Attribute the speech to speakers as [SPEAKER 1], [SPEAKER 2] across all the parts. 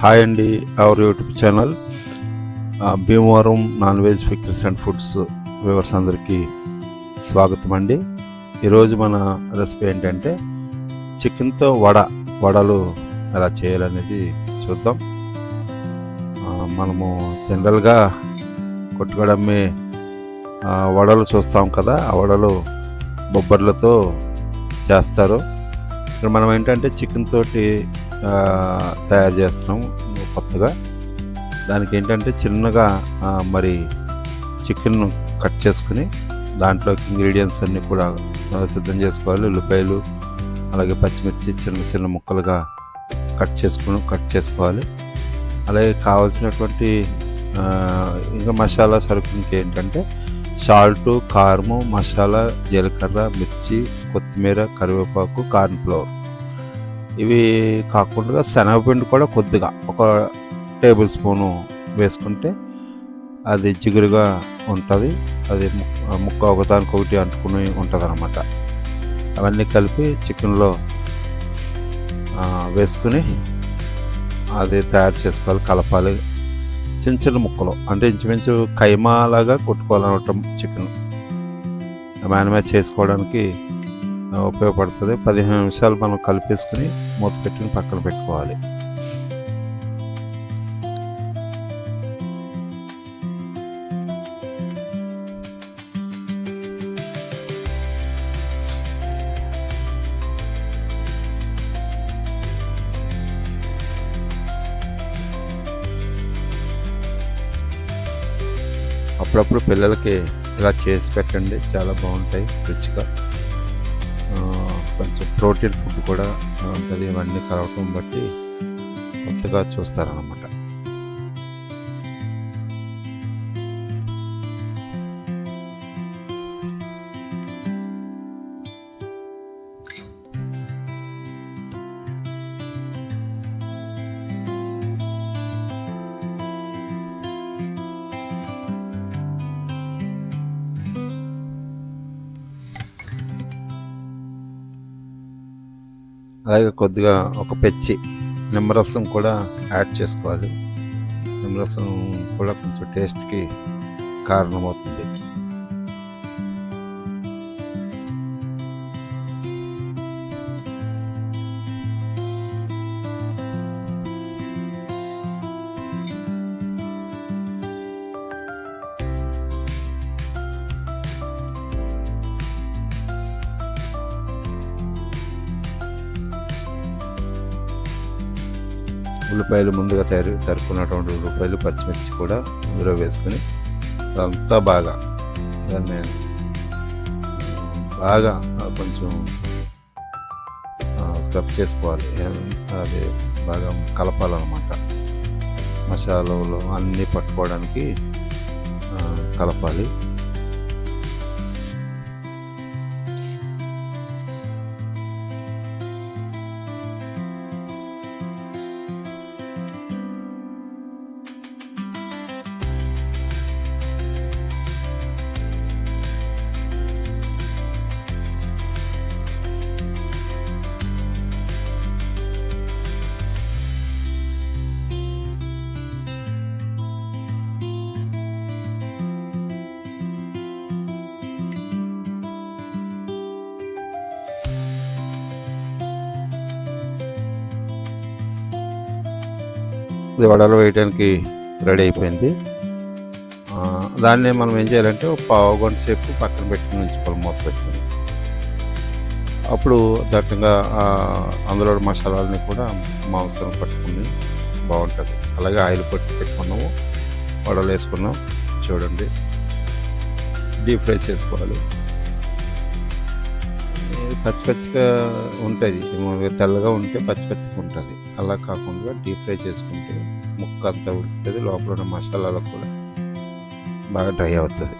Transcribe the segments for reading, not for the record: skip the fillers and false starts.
[SPEAKER 1] Hi అండి, our YouTube channel Bhimavaram non veg pickles and foods viewers అందరికీ స్వాగతం అండి. ఈరోజు మన రెసిపీ ఏంటంటే చికెన్తో వడలు ఎలా చేయాలనేది చూద్దాం. మనము జనరల్గా కొట్టుకోవడమే వడలు చూస్తాం కదా, ఆ వడలు బొబ్బర్లతో చేస్తారు. ఇక్కడ మనం ఏంటంటే చికెన్ తోటి తయారు చేస్తున్నాం కొత్తగా. దానికి ఏంటంటే చిన్నగా మరి చికెన్ కట్ చేసుకుని దాంట్లోకి ఇంగ్రీడియంట్స్ అన్నీ కూడా సిద్ధం చేసుకోవాలి. ఉల్లిపాయలు అలాగే పచ్చిమిర్చి చిన్న చిన్న ముక్కలుగా కట్ చేసుకోవాలి. అలాగే కావాల్సినటువంటి ఇంకా మసాలా సరుకు ఇంకేంటంటే సాల్టు, కారము, మసాలా, జీలకర్ర, మిర్చి, కొత్తిమీర, కరివేపాకు, కార్న్ఫ్లవర్. ఇవి కాకుండా శనగపిండి కూడా కొద్దిగా 1 టేబుల్ స్పూను వేసుకుంటే అది జిగురుగా ఉంటుంది. అది ముక్క ఒకదానికొకటి అంటుకుని ఉంటుంది అన్నమాట. అవన్నీ కలిపి చికెన్లో వేసుకుని అది తయారు చేసుకోవాలి, కలపాలి. చిన్న చిన్న ముక్కలు అంటే ఇంచుమించు కైమాలాగా కొట్టుకోవాలన్నమాట. చికెన్ మేనేజ్ చేసుకోవడానికి ఉపయోగపడుతుంది. 15 నిమిషాలు మనం కలిపేసుకుని మూత పెట్టుకుని పక్కన పెట్టుకోవాలి. అప్పుడప్పుడు పిల్లలకి ఇలా చేసి పెట్టండి, చాలా బాగుంటాయి రుచిగా. కొంచెం ప్రోటీన్ ఫుడ్ కూడా ఉంటుంది. ఇవన్నీ కలవటం బట్టి కొత్తగా చూస్తారన్నమాట. అలాగే కొద్దిగా ఒక పెచ్చి నిమ్మరసం కూడా యాడ్ చేసుకోవాలి. నిమ్మరసం కూడా కొంచెం టేస్ట్కి కారణమవుతుంది. ఉల్లిపాయలు ముందుగా తరుక్కున్నటువంటి ఉల్లిపాయలు, పచ్చిమిర్చి కూడా అందులో వేసుకొని అంతా దాన్ని బాగా కొంచెం స్క్రబ్ చేసుకోవాలి. అది బాగా కలపాలన్నమాట. మసాలాలు అన్నీ పట్టుకోవడానికి కలపాలి. ఇది వడలు వేయడానికి రెడీ అయిపోయింది. దాన్ని మనం ఏం చేయాలంటే ఒక పావు గంట సేపు పక్కన పెట్టుకుని ఉంచుకోవాలి, మూత పెట్టుకుని. అప్పుడు దట్టంగా అందులో మసాలాలని కూడా మాంసం పట్టుకుని బాగుంటుంది. అలాగే ఆయిల్ పెట్టుకున్నాము, వడలు వేసుకున్నాం. చూడండి, డీప్ ఫ్రై చేసుకోవాలి. పచ్చిగా ఉంటుంది, తెల్లగా ఉంటే పచ్చిగా ఉంటుంది. అలా కాకుండా డీప్ ఫ్రై చేసుకుంటే ముక్క అంతా ఉడుకుతుంది, లోపల ఉన్న మసాలాలు కూడా బాగా డ్రై అవుతుంది.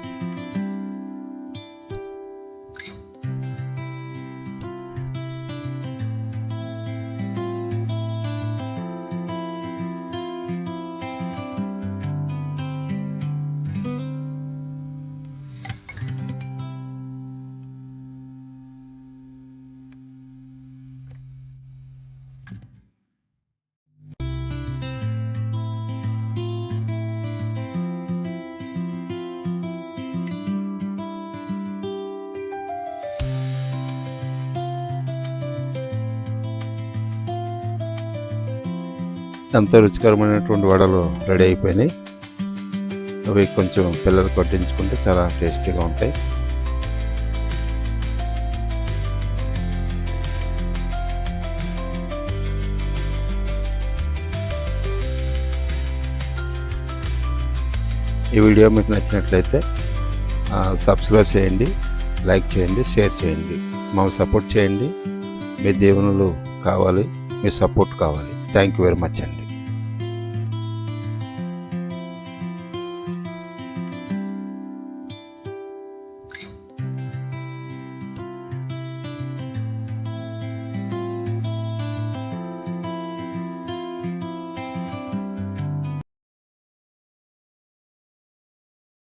[SPEAKER 1] ఎంతో రుచికరమైనటువంటి వడలు రెడీ అయిపోయినాయి. అవి కొంచెం పిల్లలకు వడ్డించుకుంటే చాలా టేస్టీగా ఉంటాయి. ఈ వీడియో మీకు నచ్చినట్లయితే సబ్స్క్రైబ్ చేయండి, లైక్ చేయండి, షేర్ చేయండి. మాకు సపోర్ట్ చేయండి. మీ దేవునులు కావాలి, మీ సపోర్ట్ కావాలి. థ్యాంక్ యూ వెరీ మచ్ అండి.